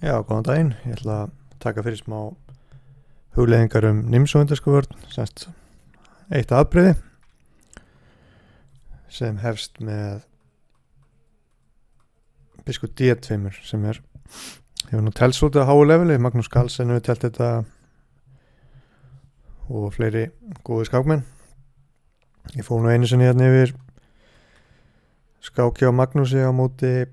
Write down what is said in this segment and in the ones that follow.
Já, góðan daginn. Ég ætla að taka fyrir smá hugleiðingar Nimsóindversku vörn, semst eitt afbrigði sem hefst með biskup D2 sem hefur nú telst út að háu leveli. Magnús Carlsen hefur telt þetta og fleiri góði skákmenn. Ég fór nú einu sinni hérna yfir skáki á Magnúsi á móti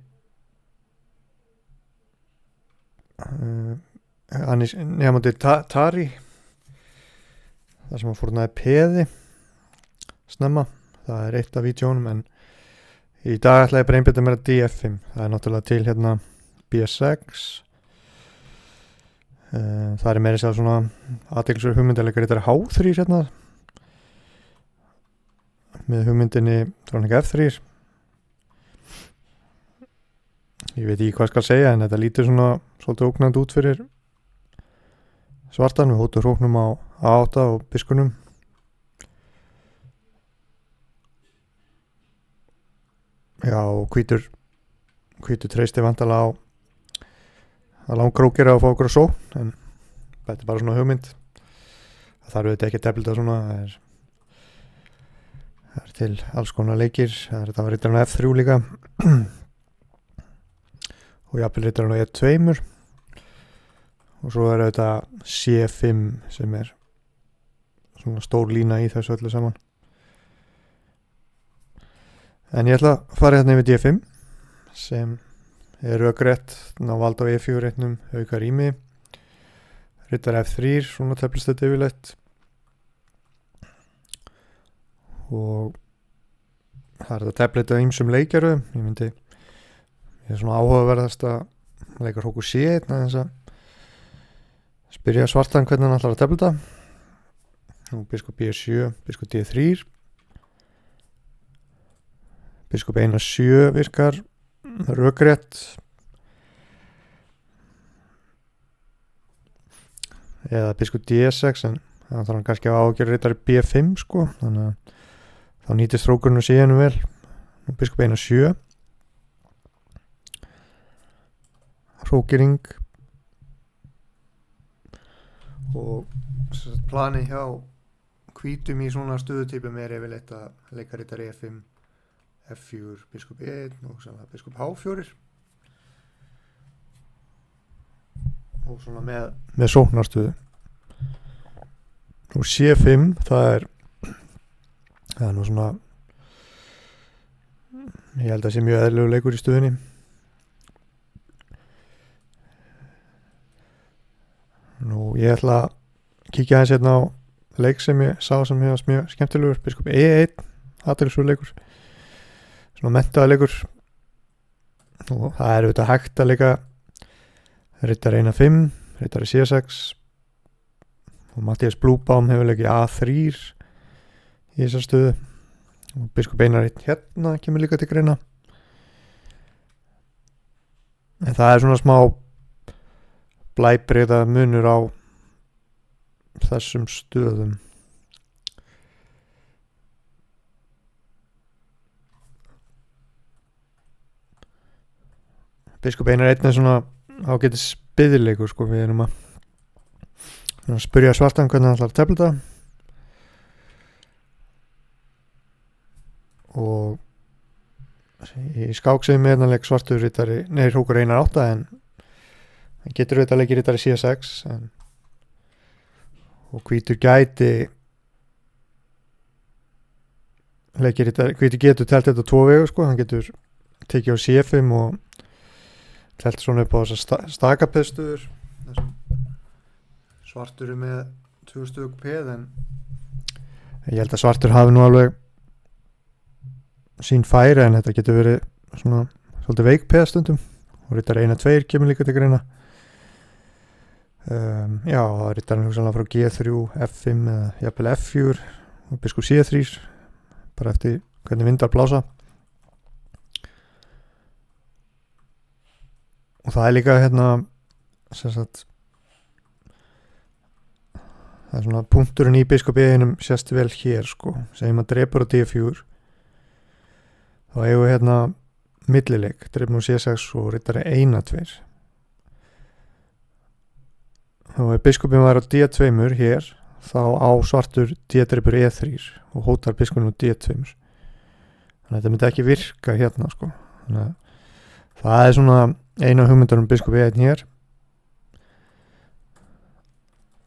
nefndi Tari, þar sem hann fórnaði peði snemma. Það er eitt af vídeónum, en í dag ætla ég bara einbytta mér að DF5. Það er náttúrulega til hérna B6. Það er meira sér svona athyglisverð hugmyndilegar. Þetta er H3 hérna með hugmyndinni dróning F3. Ég veit ekki hvað skal segja, en þetta lítur svona svolítið ógnandi út fyrir svartan. Við hóttum hróknum á A8 og biskunum. Já, og hvítur treysti vantalega á að langkrókir að fá okkur að só, en þetta er bara svona hugmynd. Það þarf auðvitað ekki að tefla svona. Það er til alls konar leikir. Þetta var rittarinn á F3 líka og jafnvel rittarinn á E2, og svo er þetta C5 sem er svona stór lína í þessu öllu saman. En ég ætla að fara hérna yfir D5 sem er rökrétt, ná vald á E4 reitnum, auka rými, rittar F3, svona teflist þetta yfirleitt, og það er þetta teflit á ýmsum leikjaru. Ég er svona áhugaverðast að leika hrókur C1 aðeins að spyrja svartan hvernig hann ætlar að teflita. Biskup B7, biskup D3, biskup 1-7 virkar rökrétt, eða biskup D6, en það þarf hann kannski að ágjöra rittari B5 sko, þannig að þá nýtist hrókurinn og C1 vel. Biskup 1-7, hrókering, og planið hjá hvítum í svona stöðutypum er yfirleitt að leika rittari E5, F4, biskup E1 og sem það biskup H4, og svona með sóknarstöðu. Og C5 það er nú svona, ég held að sé mjög eðlilegur leikur í stöðunni. Nú ég ætla að kíkja aðeins hérna á leik sem ég sá sem hefast mjög skemmtilegur, biskup E1, athyglisverður leikur, svona menntaður leikur, og það er auðvitað hægt að leika rittari 1-5, rittari C6, og Mattias Blúbaum hefur leikið A3 í þessar stöðu, og biskup 1-1 hérna kemur líka til greina. En það er svona smá blæbrigða munur á þessum stöðum. Biskup 1-1 er svona ágætis biðleikur sko. Við erum að spyrja svartan hvernig hann ætlar að tefla þetta, og í skáksegum er hann leik svartur rittari, hrókur 1-8, en hann getur auðvitað leikir rittari C6, og hvítur gæti leikir rittari, hvítur getur telt þetta 2 vegu sko. Hann getur tekið á C5 og telt svona upp á þessar stakapeðstöður. Svartur er með 2 stök peð, en ég held að svartur hafi nú alveg sín færi, en þetta getur verið svona svolítið veik peð stundum, og rittari 1-2 kemur líka til greina. Já, það er rittarinn hugsanlega frá G3, F5 eða jafnvel F4 og biskup C3, bara eftir hvernig vindar blása. Og það er líka hérna sem sagt, það er svona punkturinn í biskup E1 sést vel hér sko. Segjum að drepur á D4, þá eigum við hérna millileik, drepnum C6 og rittari 1-2. og ef biskupin var á D2 hér þá á svartur D-drepur E3 og hótar biskupin á D2, þannig að þetta myndi ekki virka hérna sko. Þannig að það er svona eina hugmyndar biskup E1 hér.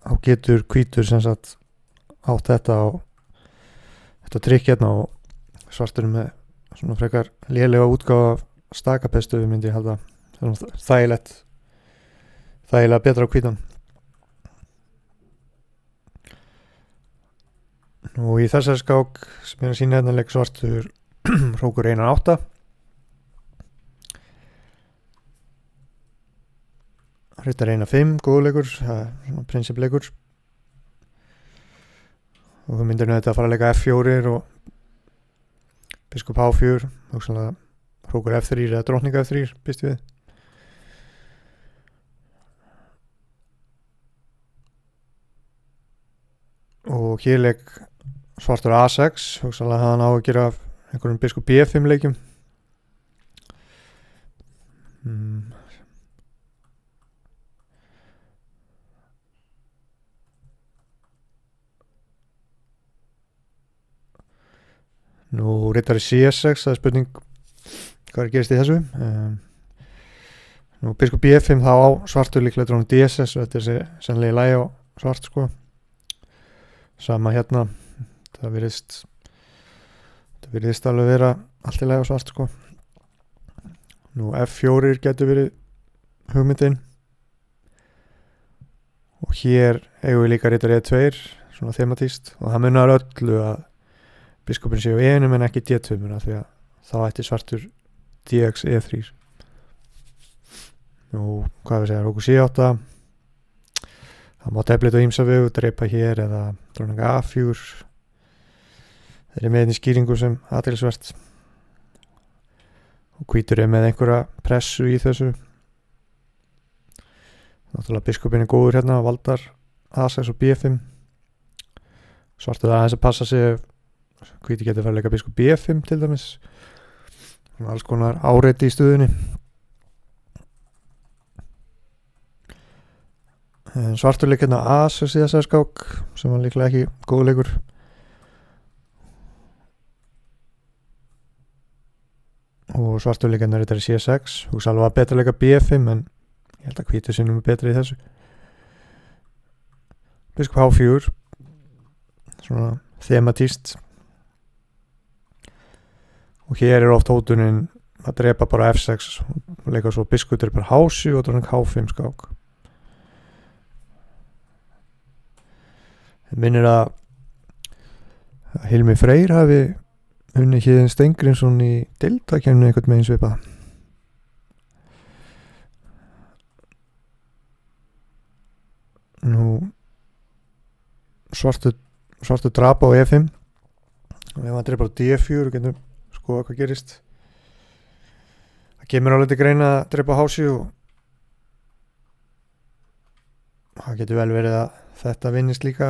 Þá getur hvítur sem sagt átt þetta trikk hérna og svartur með svona frekar lélega útgáfa af stakapestu myndi ég halda þægilega betra á hvítan. Og í þessari skák sem ég að sína hérna leik svartur hrókur 1-8. Rittar 1-5, góðleikur, svona prinsipleikur. Og þú myndir þetta að fara að leika F4 og biskup H4, hugsanlega hrókur F3 eða drottning F3, býst við. Og hér leik svartur A6, hugsanlega hafði hann á að gera einhverjum biskup B5 leikjum. Nú rittari C6, það er spurning hvað gerist í þessu. Nú biskup B5 þá á svartur líklega drónum D6 og þetta er sennilega í lagi á svart sko. Sama hérna, það virðist alveg vera allt í lagi á svart sko. Nú F4 getur verið hugmyndin og hér eigum við líka rittari E2 svona thematíst og það munar öllu að biskupin séu einum en ekki D2 því að þá ætti svartur DX E3. Nú hvað við segja, hrókur C8, það má tefla þetta á ýmsa vegu, dreipa hér eða dróning A4. Þeir eru með einni skýringu sem athyglisvert og hvítur er með einhverja pressu í þessu. Náttúrulega biskupin er góður hérna, valdar A6 og B5. Svartur aðeins að passa sig ef hvíti getur farið að leika biskup B5 til dæmis. Alls konar áreiti í stuðunni. En svartur leik hérna A6 í þessari skák sem var líklega ekki góð leikur. Og svartur leik hérna rittari C6. Hugsa alveg að betra leika B5 en ég held að hvítur sinnum er betri í þessu. Biskup H4 svona thematíst. Og hér er oft hótunin að drepa bara F6 og leika svo biskup drepar H7 og dróning H5 skák. Það minnir að Hilmi Freyr hafi unnið Héðinn Steingrímsson í deildakeppninni einhvern megin svipað. Nú svartur drapa á E5 og ef hann drepar á D4 getum skoða hvað gerist. Það kemur alveg til greina að drepa H7 og það getur vel verið að þetta vinnist líka,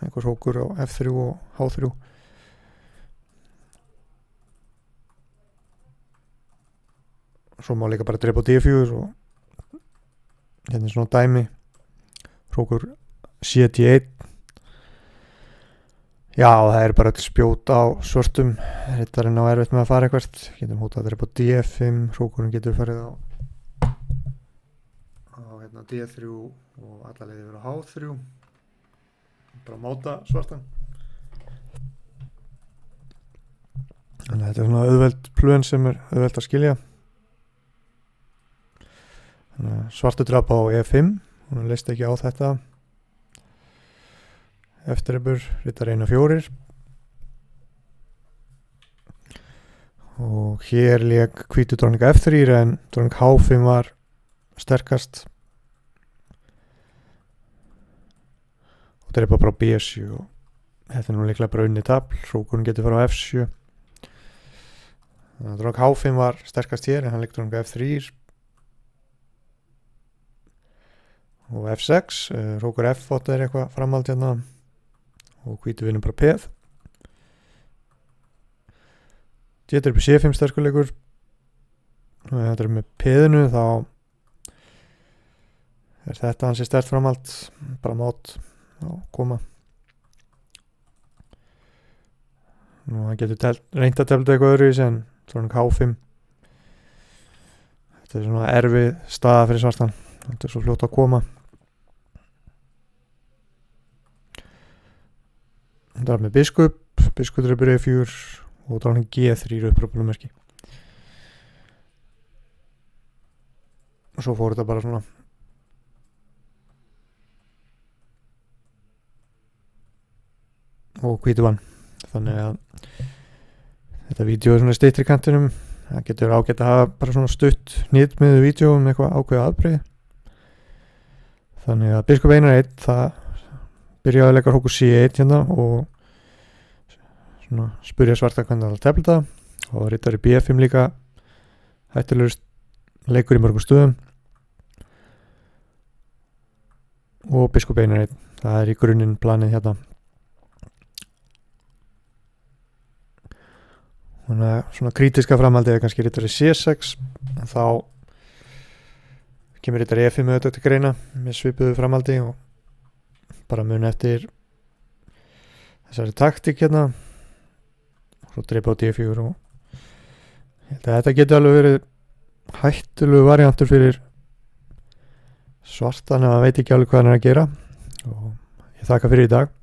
einhver hrókur á F3 og H3. Svo má líka bara drepa á D4 og hérna er svona dæmi, hrókur C1. Já, það er bara spjót á svörtum, rittarinn á erfitt með að fara eitthvað. Getum hótað að drepa á D5, hrókurinn getur farið á hérna D3 og alla leiðir yfir á H3. Bara máta svartan. Þannig að þetta er svona auðveld plön sem er auðveld að skilja. Þannig að svartur drapa á E5, hún leist ekki á þetta. Eftirreipur, rittar 1-4. Og hér lék hvítu dróning F3 en dróning H5 var sterkast. Og dreipa bara á B7 og þetta er nú líklega bara unnið tafl, hrókurinn getur fara á F7. Þannig að dróning H5 var sterkast hér en hann lék dróning F3 og F6, hrókur F8 er eitthvað framhald hérna og hvítu vinnum bara peð. Þetta er upp í C5 sterkuleikur og þetta er með peðinu þá er þetta hansi stert framhald, bara mót og koma. Nú hann getur reynt að tefla eitthvað öðru í sig en svona K5. Þetta er svona erfið staða fyrir svartan, þetta er svo fljótt að koma. Hann draf með biskup dreipur E4 og dráning G3 uppröpunumerki. Og svo fór þetta bara svona og hvítu vann. Þannig að þetta vídeo er svona styttri í kantinum. Það getur ágætt að hafa bara svona stutt nýtt með vídeo eitthvað ákveða afbrigði. Þannig að biskup Einar 1, það byrjaði að leika hóku C1 hérna og svona spurja svarta hvernig það tefla og rittari B5 líka hættulegur leikur í mörgum stöðum og biskup Einar 1, það er í grunninn planið hérna. Þannig að svona kritiska framhaldið er kannski rittari C6 en þá kemur rittari E5 auðvitað til greina með svipuðu framhaldi og bara muni eftir þessari taktík hérna og svo dreipa á D4 og ég held að þetta geti alveg verið hættulegu variantur fyrir svartan ef hann veit ekki alveg hvað hann er að gera og ég þakka fyrir í dag.